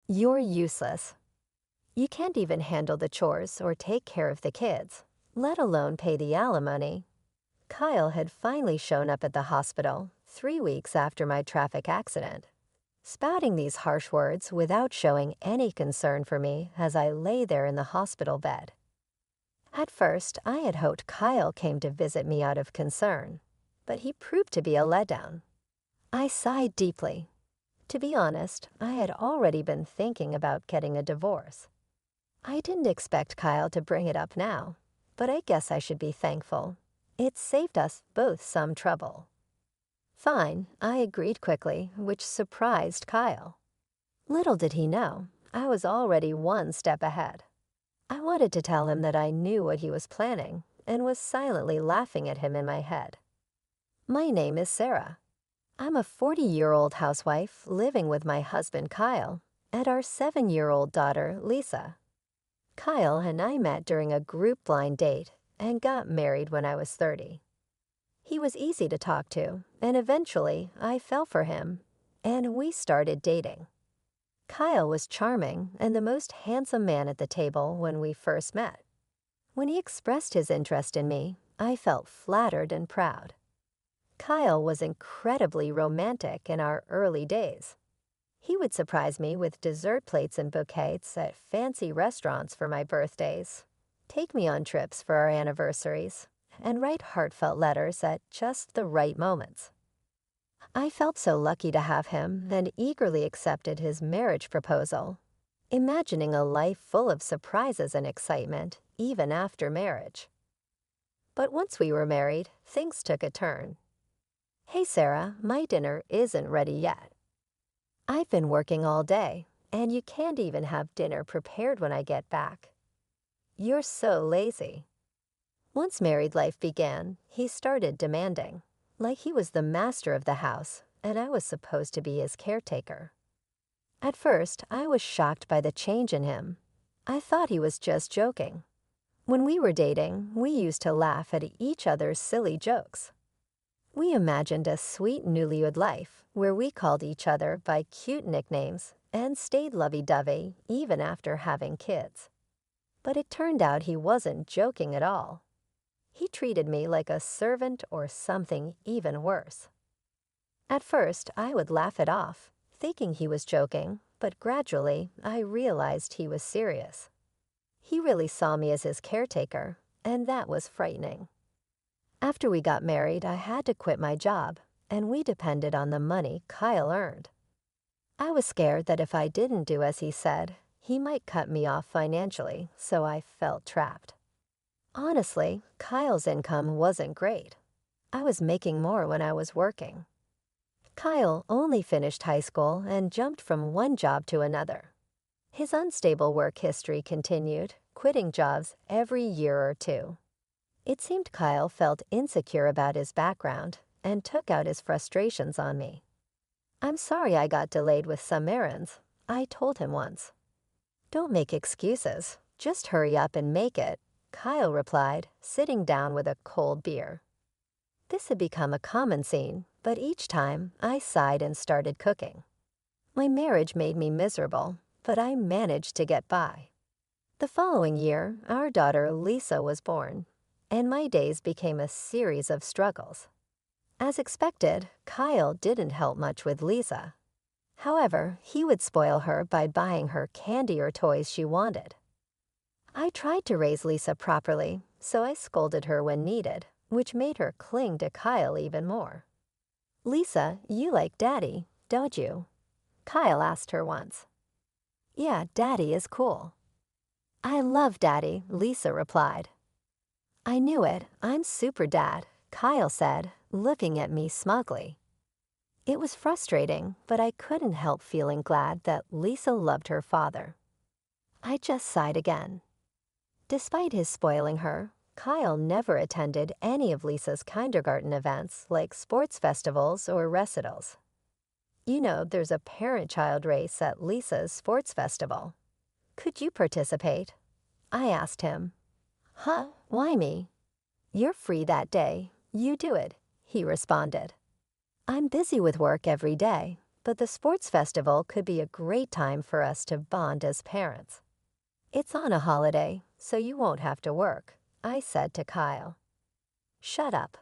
You're useless. You can't even handle the chores or take care of the kids, let alone pay the alimony. Kyle had finally shown up at the hospital 3 weeks after my traffic accident, spouting these harsh words without showing any concern for me as I lay there in the hospital bed. At first, I had hoped Kyle came to visit me out of concern, but he proved to be a letdown. I sighed deeply. To be honest, I had already been thinking about getting a divorce. I didn't expect Kyle to bring it up now, but I guess I should be thankful. It saved us both some trouble. Fine, I agreed quickly, which surprised Kyle. Little did he know, I was already one step ahead. I wanted to tell him that I knew what he was planning and was silently laughing at him in my head. My name is Sarah. I'm a 40-year-old housewife living with my husband Kyle and our 7-year-old daughter Lisa. Kyle and I met during a group blind date and got married when I was 30. He was easy to talk to, and eventually I fell for him, and we started dating. Kyle was charming and the most handsome man at the table when we first met. When he expressed his interest in me, I felt flattered and proud. Kyle was incredibly romantic in our early days. He would surprise me with dessert plates and bouquets at fancy restaurants for my birthdays, take me on trips for our anniversaries, and write heartfelt letters at just the right moments. I felt so lucky to have him and eagerly accepted his marriage proposal, imagining a life full of surprises and excitement even after marriage. But once we were married, things took a turn. Hey Sarah, my dinner isn't ready yet. I've been working all day, and you can't even have dinner prepared when I get back. You're so lazy. Once married life began, he started demanding, like he was the master of the house, and I was supposed to be his caretaker. At first, I was shocked by the change in him. I thought he was just joking. When we were dating, we used to laugh at each other's silly jokes. We imagined a sweet newlywed life where we called each other by cute nicknames and stayed lovey-dovey even after having kids. But it turned out he wasn't joking at all. He treated me like a servant or something even worse. At first, I would laugh it off, thinking he was joking, but gradually I realized he was serious. He really saw me as his caretaker, and that was frightening. After we got married, I had to quit my job, and we depended on the money Kyle earned. I was scared that if I didn't do as he said, he might cut me off financially, so I felt trapped. Honestly, Kyle's income wasn't great. I was making more when I was working. Kyle only finished high school and jumped from one job to another. His unstable work history continued, quitting jobs every year or two. It seemed Kyle felt insecure about his background and took out his frustrations on me. I'm sorry I got delayed with some errands, I told him once. Don't make excuses, just hurry up and make it, Kyle replied, sitting down with a cold beer. This had become a common scene, but each time I sighed and started cooking. My marriage made me miserable, but I managed to get by. The following year, our daughter Lisa was born, and my days became a series of struggles. As expected, Kyle didn't help much with Lisa. However, he would spoil her by buying her candy or toys she wanted. I tried to raise Lisa properly, so I scolded her when needed, which made her cling to Kyle even more. Lisa, you like Daddy, don't you? Kyle asked her once. Yeah, Daddy is cool. I love Daddy, Lisa replied. I knew it, I'm super dad, Kyle said, looking at me smugly. It was frustrating, but I couldn't help feeling glad that Lisa loved her father. I just sighed again. Despite his spoiling her, Kyle never attended any of Lisa's kindergarten events like sports festivals or recitals. You know, there's a parent-child race at Lisa's sports festival. Could you participate? I asked him. Huh, why me? You're free that day. You do it, he responded. I'm busy with work every day, but the sports festival could be a great time for us to bond as parents. It's on a holiday, so you won't have to work, I said to Kyle. Shut up.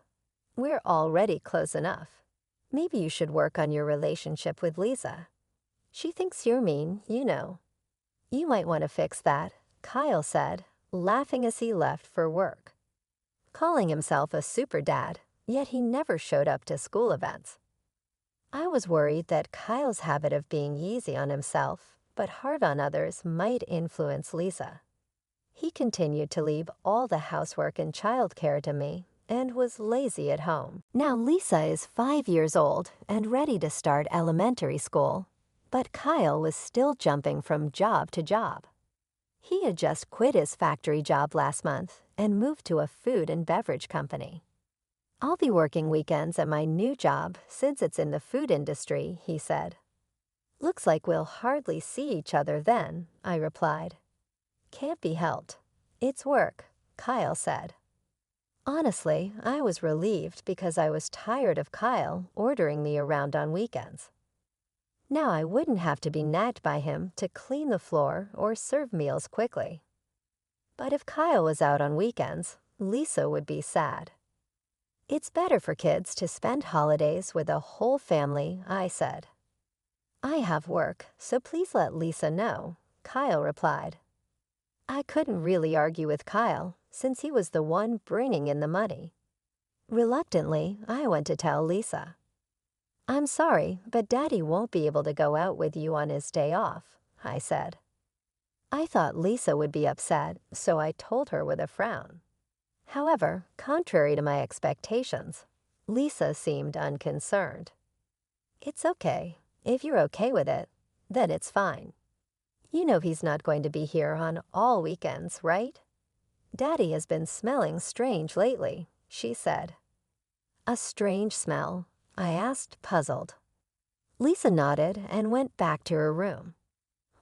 We're already close enough. Maybe you should work on your relationship with Lisa. She thinks you're mean, you know. You might want to fix that, Kyle said, laughing as he left for work. Calling himself a super dad, yet he never showed up to school events. I was worried that Kyle's habit of being easy on himself, but hard on others, might influence Lisa. He continued to leave all the housework and childcare to me and was lazy at home. Now Lisa is 5 years old and ready to start elementary school, but Kyle was still jumping from job to job. He had just quit his factory job last month and moved to a food and beverage company. I'll be working weekends at my new job since it's in the food industry, he said. Looks like we'll hardly see each other then, I replied. Can't be helped. It's work, Kyle said. Honestly, I was relieved because I was tired of Kyle ordering me around on weekends. Now I wouldn't have to be nagged by him to clean the floor or serve meals quickly. But if Kyle was out on weekends, Lisa would be sad. It's better for kids to spend holidays with a whole family, I said. I have work, so please let Lisa know, Kyle replied. I couldn't really argue with Kyle since he was the one bringing in the money. Reluctantly, I went to tell Lisa. I'm sorry, but Daddy won't be able to go out with you on his day off, I said. I thought Lisa would be upset, so I told her with a frown. However, contrary to my expectations, Lisa seemed unconcerned. It's okay. If you're okay with it, then it's fine. You know he's not going to be here on all weekends, right? Daddy has been smelling strange lately, she said. A strange smell? I asked, puzzled. Lisa nodded and went back to her room.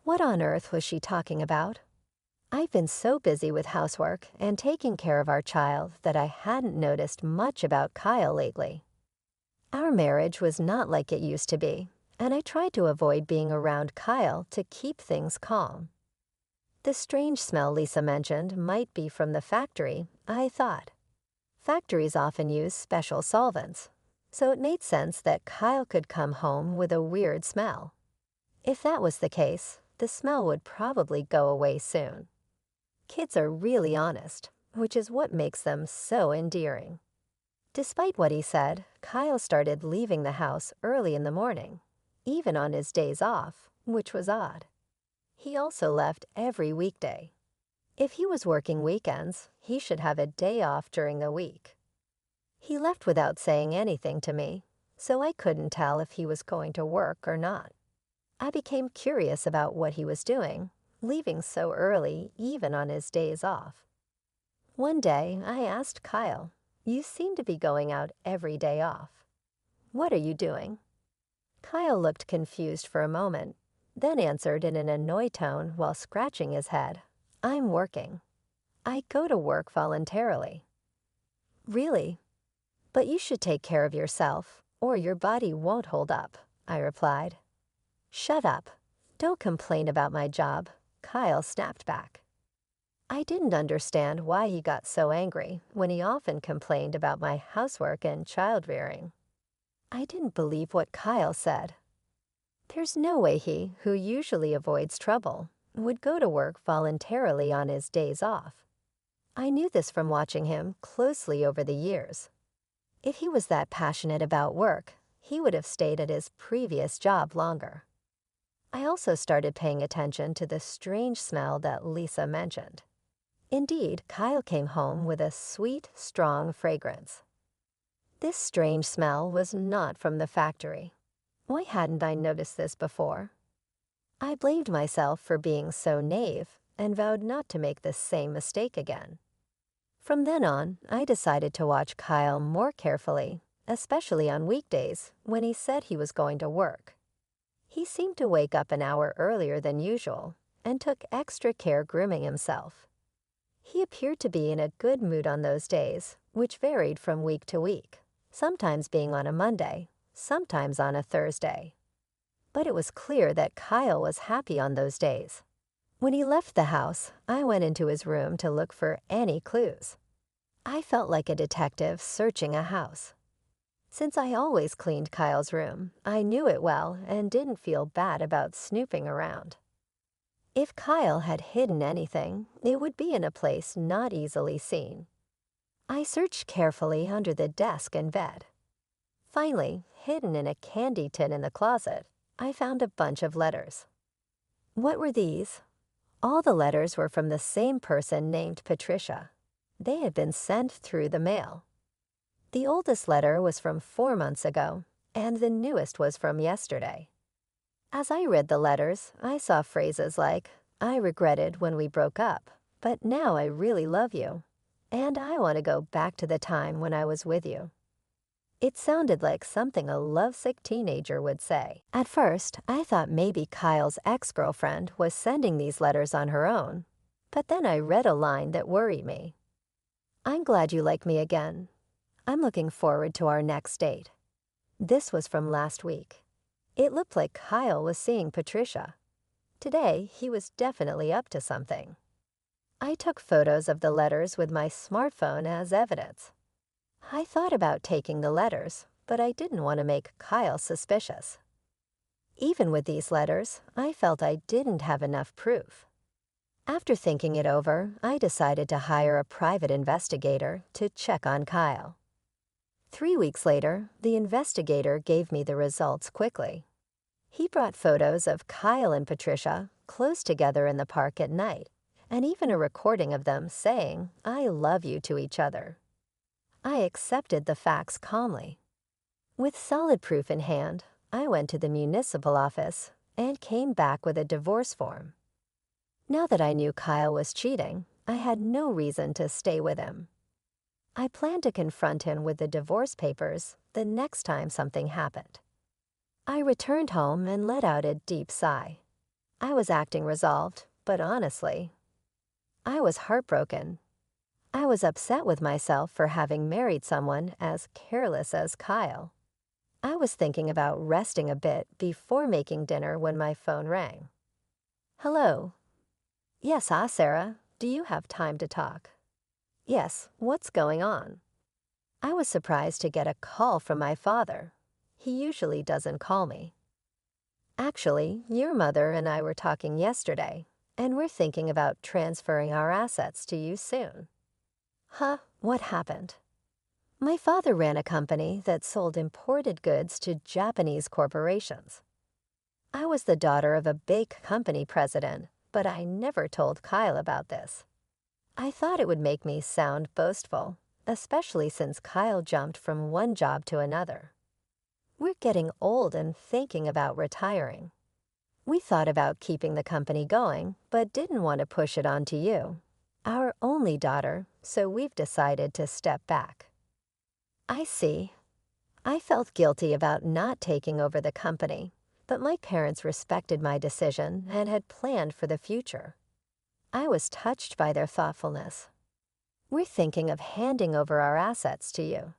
What on earth was she talking about? I've been so busy with housework and taking care of our child that I hadn't noticed much about Kyle lately. Our marriage was not like it used to be, and I tried to avoid being around Kyle to keep things calm. The strange smell Lisa mentioned might be from the factory, I thought. Factories often use special solvents, so it made sense that Kyle could come home with a weird smell. If that was the case, the smell would probably go away soon. Kids are really honest, which is what makes them so endearing. Despite what he said, Kyle started leaving the house early in the morning, even on his days off, which was odd. He also left every weekday. If he was working weekends, he should have a day off during the week. He left without saying anything to me, so I couldn't tell if he was going to work or not. I became curious about what he was doing, leaving so early even on his days off. One day, I asked Kyle, "You seem to be going out every day off. What are you doing?" Kyle looked confused for a moment, then answered in an annoyed tone while scratching his head, "I'm working. I go to work voluntarily." "Really? But you should take care of yourself, or your body won't hold up," I replied. "Shut up. Don't complain about my job," Kyle snapped back. I didn't understand why he got so angry when he often complained about my housework and child-rearing. I didn't believe what Kyle said. There's no way he, who usually avoids trouble, would go to work voluntarily on his days off. I knew this from watching him closely over the years. If he was that passionate about work, he would have stayed at his previous job longer. I also started paying attention to the strange smell that Lisa mentioned. Indeed, Kyle came home with a sweet, strong fragrance. This strange smell was not from the factory. Why hadn't I noticed this before? I blamed myself for being so naive and vowed not to make the same mistake again. From then on, I decided to watch Kyle more carefully, especially on weekdays when he said he was going to work. He seemed to wake up an hour earlier than usual and took extra care grooming himself. He appeared to be in a good mood on those days, which varied from week to week, sometimes being on a Monday, sometimes on a Thursday. But it was clear that Kyle was happy on those days. When he left the house, I went into his room to look for any clues. I felt like a detective searching a house. Since I always cleaned Kyle's room, I knew it well and didn't feel bad about snooping around. If Kyle had hidden anything, it would be in a place not easily seen. I searched carefully under the desk and bed. Finally, hidden in a candy tin in the closet, I found a bunch of letters. What were these? All the letters were from the same person named Patricia. They had been sent through the mail. The oldest letter was from 4 months ago, and the newest was from yesterday. As I read the letters, I saw phrases like, "I regretted when we broke up, but now I really love you," and "I want to go back to the time when I was with you." It sounded like something a lovesick teenager would say. At first, I thought maybe Kyle's ex-girlfriend was sending these letters on her own, but then I read a line that worried me. "I'm glad you like me again. I'm looking forward to our next date." This was from last week. It looked like Kyle was seeing Patricia. Today, he was definitely up to something. I took photos of the letters with my smartphone as evidence. I thought about taking the letters, but I didn't want to make Kyle suspicious. Even with these letters, I felt I didn't have enough proof. After thinking it over, I decided to hire a private investigator to check on Kyle. 3 weeks later, the investigator gave me the results quickly. He brought photos of Kyle and Patricia close together in the park at night, and even a recording of them saying, "I love you" to each other. I accepted the facts calmly. With solid proof in hand, I went to the municipal office and came back with a divorce form. Now that I knew Kyle was cheating, I had no reason to stay with him. I planned to confront him with the divorce papers the next time something happened. I returned home and let out a deep sigh. I was acting resolved, but honestly, I was heartbroken. I was upset with myself for having married someone as careless as Kyle. I was thinking about resting a bit before making dinner when my phone rang. "Hello." "Yes, Sarah. Do you have time to talk?" "Yes, what's going on?" I was surprised to get a call from my father. He usually doesn't call me. "Actually, your mother and I were talking yesterday, and we're thinking about transferring our assets to you soon." "Huh? What happened?" "My father ran a company that sold imported goods to Japanese corporations. I was the daughter of a big company president, but I never told Kyle about this. I thought it would make me sound boastful, especially since Kyle jumped from one job to another. We're getting old and thinking about retiring. We thought about keeping the company going, but didn't want to push it onto you, our only daughter, so we've decided to step back." "I see." I felt guilty about not taking over the company, but my parents respected my decision and had planned for the future. I was touched by their thoughtfulness. "We're thinking of handing over our assets to you.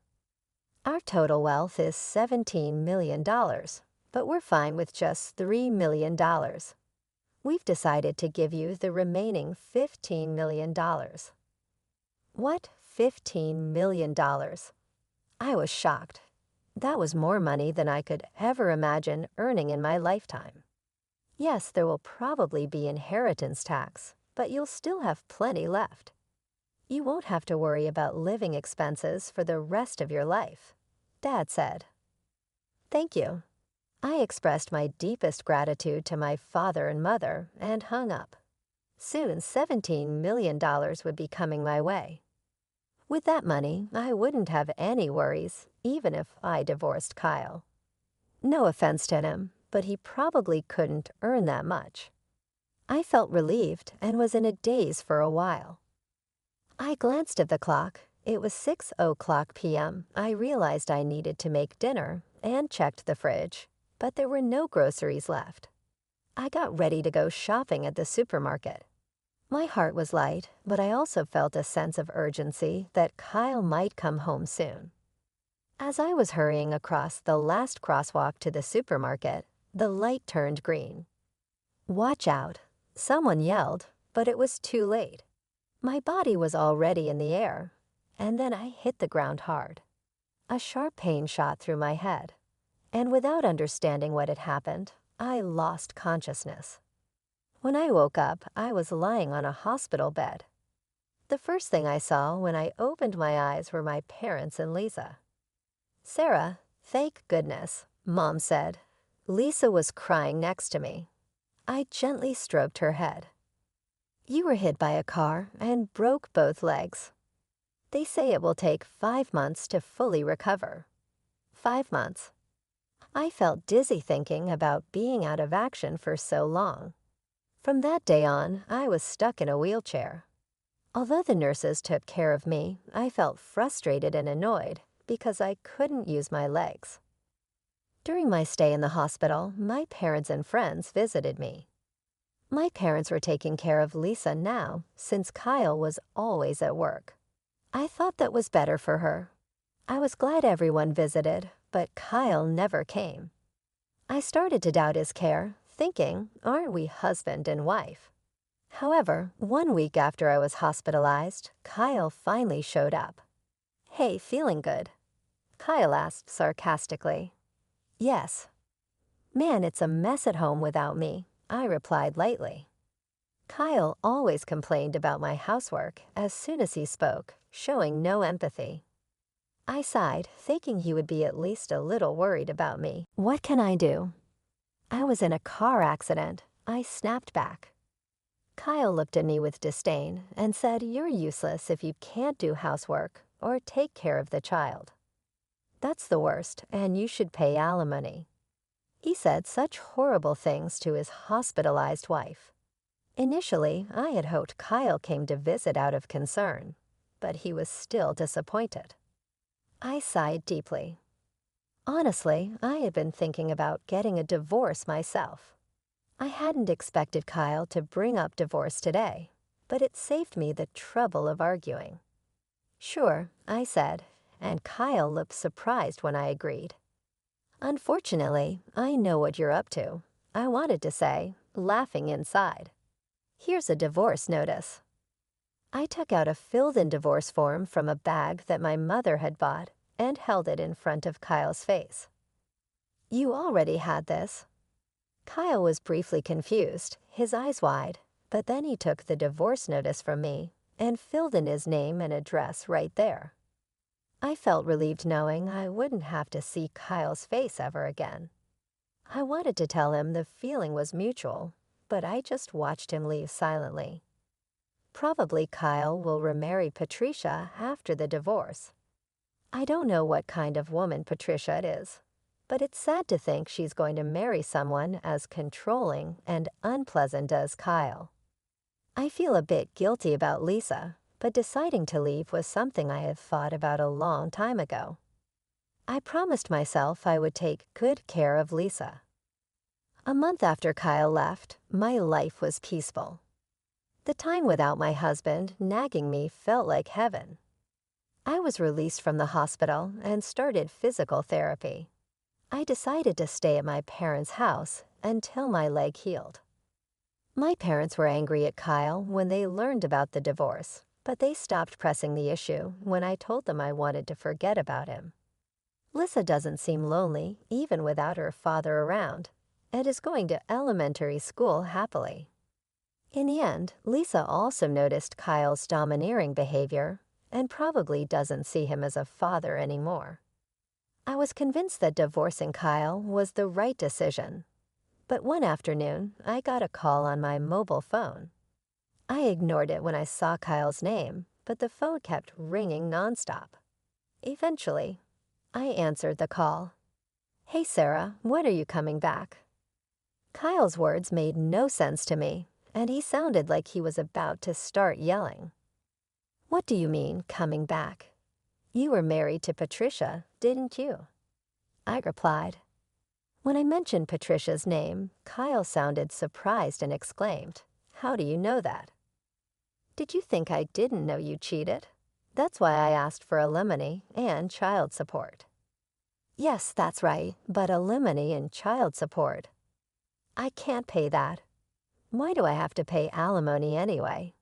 Our total wealth is $17 million, but we're fine with just $3 million. We've decided to give you the remaining $15 million. "What? $15 million? I was shocked. That was more money than I could ever imagine earning in my lifetime. Yes, there will probably be inheritance tax, but you'll still have plenty left. You won't have to worry about living expenses for the rest of your life," Dad said. "Thank you." I expressed my deepest gratitude to my father and mother and hung up. Soon, $17 million would be coming my way. With that money, I wouldn't have any worries, even if I divorced Kyle. No offense to him, but he probably couldn't earn that much. I felt relieved and was in a daze for a while. I glanced at the clock. It was 6:00 p.m. I realized I needed to make dinner and checked the fridge, but there were no groceries left. I got ready to go shopping at the supermarket. My heart was light, but I also felt a sense of urgency that Kyle might come home soon. As I was hurrying across the last crosswalk to the supermarket, The light turned green. "Watch out," someone yelled, but it was too late. My body was already in the air, and then I hit the ground hard. A sharp pain shot through my head, and without understanding what had happened, I lost consciousness. When I woke up, I was lying on a hospital bed. The first thing I saw when I opened my eyes were my parents and Lisa. "Sarah, thank goodness," Mom said. Lisa was crying next to me. I gently stroked her head. "You were hit by a car and broke both legs. They say it will take 5 months to fully recover." 5 months. I felt dizzy thinking about being out of action for so long. From that day on, I was stuck in a wheelchair. Although the nurses took care of me, I felt frustrated and annoyed because I couldn't use my legs. During my stay in the hospital, my parents and friends visited me. My parents were taking care of Lisa now, since Kyle was always at work. I thought that was better for her. I was glad everyone visited, but Kyle never came. I started to doubt his care, thinking, aren't we husband and wife? However, 1 week after I was hospitalized, Kyle finally showed up. "Hey, feeling good?" Kyle asked sarcastically. "Yes." "Man, it's a mess at home without me," I replied lightly. Kyle always complained about my housework as soon as he spoke, showing no empathy. I sighed, thinking he would be at least a little worried about me. "What can I do?" "I was in a car accident," I snapped back. Kyle looked at me with disdain and said, "You're useless if you can't do housework or take care of the child. That's the worst, and you should pay alimony." He said such horrible things to his hospitalized wife. Initially, I had hoped Kyle came to visit out of concern, but he was still disappointed. I sighed deeply. Honestly, I had been thinking about getting a divorce myself. I hadn't expected Kyle to bring up divorce today, but it saved me the trouble of arguing. "Sure," I said, and Kyle looked surprised when I agreed. "Unfortunately, I know what you're up to," I wanted to say, laughing inside. "Here's a divorce notice." I took out a filled-in divorce form from a bag that my mother had bought and held it in front of Kyle's face. "You already had this." Kyle was briefly confused, his eyes wide, but then he took the divorce notice from me and filled in his name and address right there. I felt relieved knowing I wouldn't have to see Kyle's face ever again. I wanted to tell him the feeling was mutual, but I just watched him leave silently. Probably Kyle will remarry Patricia after the divorce. I don't know what kind of woman Patricia is, but it's sad to think she's going to marry someone as controlling and unpleasant as Kyle. I feel a bit guilty about Lisa, but deciding to leave was something I had thought about a long time ago. I promised myself I would take good care of Lisa. A month after Kyle left, my life was peaceful. The time without my husband nagging me felt like heaven. I was released from the hospital and started physical therapy. I decided to stay at my parents' house until my leg healed. My parents were angry at Kyle when they learned about the divorce, but they stopped pressing the issue when I told them I wanted to forget about him. Lisa doesn't seem lonely even without her father around, and is going to elementary school happily. In the end, Lisa also noticed Kyle's domineering behavior and probably doesn't see him as a father anymore. I was convinced that divorcing Kyle was the right decision. But one afternoon, I got a call on my mobile phone. I ignored it when I saw Kyle's name, but the phone kept ringing nonstop. Eventually, I answered the call. "Hey Sarah, when are you coming back?" Kyle's words made no sense to me, and he sounded like he was about to start yelling. "What do you mean, coming back? You were married to Patricia, didn't you?" I replied. When I mentioned Patricia's name, Kyle sounded surprised and exclaimed, "How do you know that?" "Did you think I didn't know you cheated? That's why I asked for alimony and child support." "Yes, that's right, but alimony and child support. I can't pay that. Why do I have to pay alimony anyway?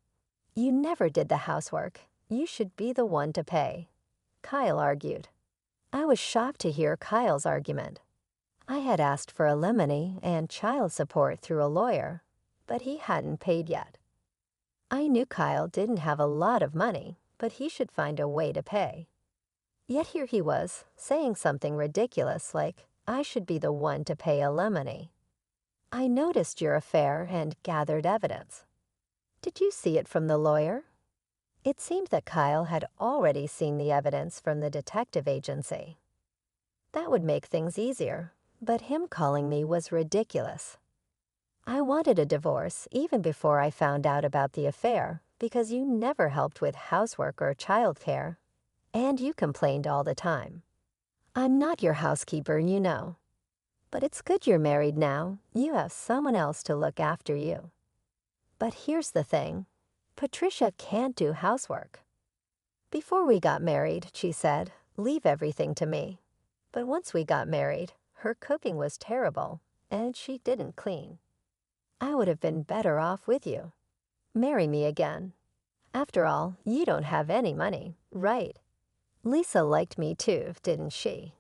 You never did the housework. You should be the one to pay, Kyle argued. I was shocked to hear Kyle's argument. I had asked for alimony and child support through a lawyer, but he hadn't paid yet. I knew Kyle didn't have a lot of money, but he should find a way to pay. Yet here he was, saying something ridiculous like, I should be the one to pay alimony. I noticed your affair and gathered evidence. Did you see it from the lawyer? It seemed that Kyle had already seen the evidence from the detective agency. That would make things easier, but him calling me was ridiculous. I wanted a divorce even before I found out about the affair because you never helped with housework or childcare, and you complained all the time. I'm not your housekeeper, you know. But it's good you're married now. You have someone else to look after you. But here's the thing. Patricia can't do housework. Before we got married, she said, leave everything to me. But once we got married, her cooking was terrible, and she didn't clean. I would have been better off with you. Marry me again. After all, you don't have any money, right? Lisa liked me too, didn't she?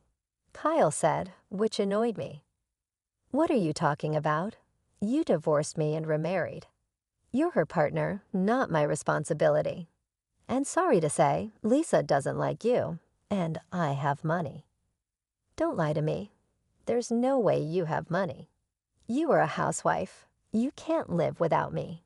Kyle said, which annoyed me. What are you talking about? You divorced me and remarried. You're her partner, not my responsibility. And sorry to say, Lisa doesn't like you, and I have money. Don't lie to me. There's no way you have money. You are a housewife. You can't live without me.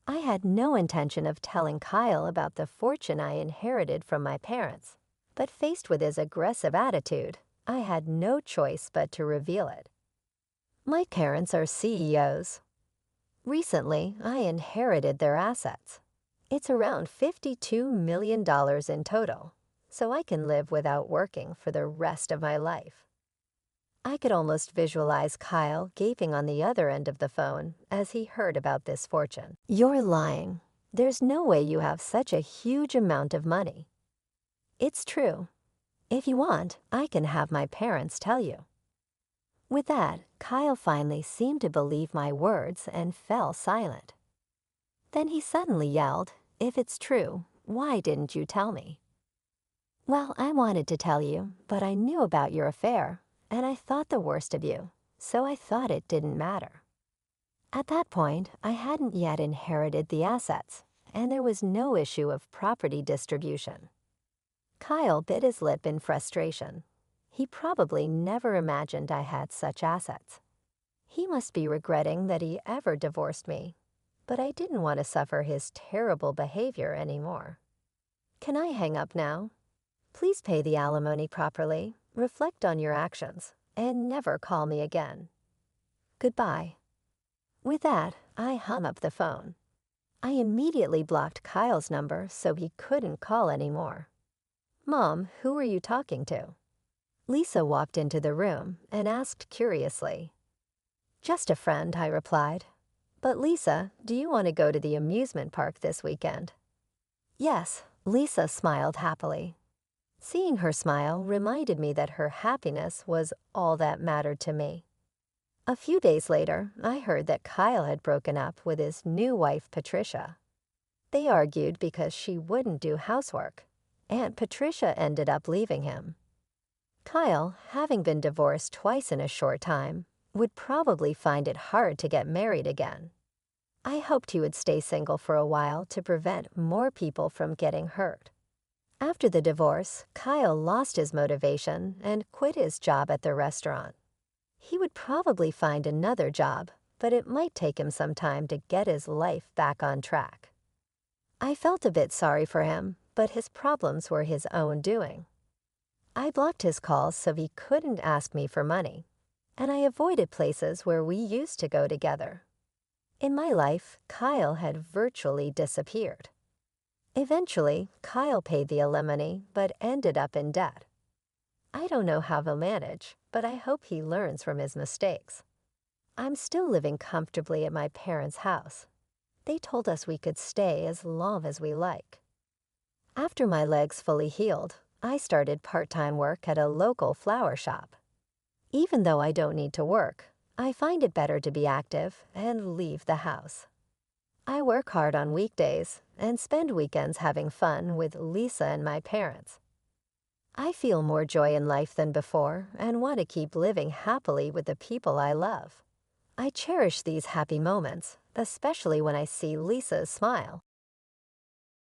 I had no intention of telling Kyle about the fortune I inherited from my parents, but faced with his aggressive attitude, I had no choice but to reveal it. My parents are CEOs. Recently, I inherited their assets. It's around $52 million in total, so I can live without working for the rest of my life. I could almost visualize Kyle gaping on the other end of the phone as he heard about this fortune. You're lying. There's no way you have such a huge amount of money. It's true. If you want, I can have my parents tell you. With that, Kyle finally seemed to believe my words and fell silent. Then he suddenly yelled, if it's true, why didn't you tell me? Well, I wanted to tell you, but I knew about your affair, and I thought the worst of you, so I thought it didn't matter. At that point, I hadn't yet inherited the assets, and there was no issue of property distribution. Kyle bit his lip in frustration. He probably never imagined I had such assets. He must be regretting that he ever divorced me, but I didn't want to suffer his terrible behavior anymore. Can I hang up now? Please pay the alimony properly, reflect on your actions, and never call me again. Goodbye. With that, I hung up the phone. I immediately blocked Kyle's number so he couldn't call anymore. Mom, who are you talking to? Lisa walked into the room and asked curiously. Just a friend, I replied. But Lisa, do you want to go to the amusement park this weekend? Yes, Lisa smiled happily. Seeing her smile reminded me that her happiness was all that mattered to me. A few days later, I heard that Kyle had broken up with his new wife, Patricia. They argued because she wouldn't do housework, and Patricia ended up leaving him. Kyle, having been divorced twice in a short time, would probably find it hard to get married again. I hoped he would stay single for a while to prevent more people from getting hurt. After the divorce, Kyle lost his motivation and quit his job at the restaurant. He would probably find another job, but it might take him some time to get his life back on track. I felt a bit sorry for him, but his problems were his own doing. I blocked his calls so he couldn't ask me for money, and I avoided places where we used to go together. In my life, Kyle had virtually disappeared. Eventually, Kyle paid the alimony but ended up in debt. I don't know how he'll manage, but I hope he learns from his mistakes. I'm still living comfortably at my parents' house. They told us we could stay as long as we like. After my legs fully healed, I started part-time work at a local flower shop. Even though I don't need to work, I find it better to be active and leave the house. I work hard on weekdays and spend weekends having fun with Lisa and my parents. I feel more joy in life than before and want to keep living happily with the people I love. I cherish these happy moments, especially when I see Lisa's smile.